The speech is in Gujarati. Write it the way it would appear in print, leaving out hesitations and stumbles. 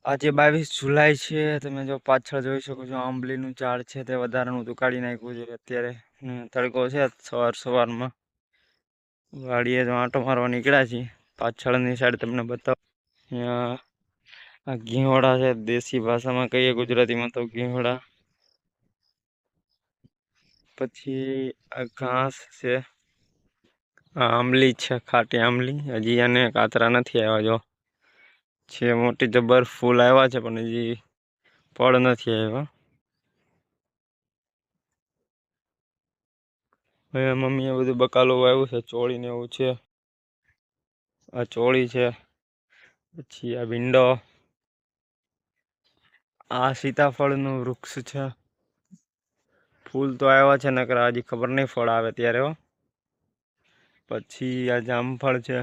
આજે 22 જુલાઈ છે। તમે જો પાછળ જોઈ શકો છો આંબલીનું ઝાડ છે તે વધારાનું કાઢી નાખ્યું છે અત્યારે। તડકો છે સવારમાં વાડીએ તો આંટો મારવા નીકળ્યા છીએ। પાછળની સાઈડ તમને બતાવું। અહીંયા આ ઘીહોડા છે, દેશી ભાષામાં કહીએ ગુજરાતીમાં તો ઘીહોડા। પછી આ ઘાસ છે, આ આંબલી છે, ખાટી આંબલી। હજી આને કાતરા નથી આવ્યા, જો છે મોટી જબર ફૂલ આવ્યા છે પણ હજી ફળ નથી આવ્યા। હવે મમ્મીએ બધું બકાલું વાવ્યું છે, ચોળી ને એવું છે। આ ચોળી છે, પછી આ ભીંડો, આ સીતાફળનું વૃક્ષ છે। ફૂલ તો આવ્યા છે, નકર હજી ખબર નહીં ફળ આવે ત્યારે। પછી આ જામફળ છે।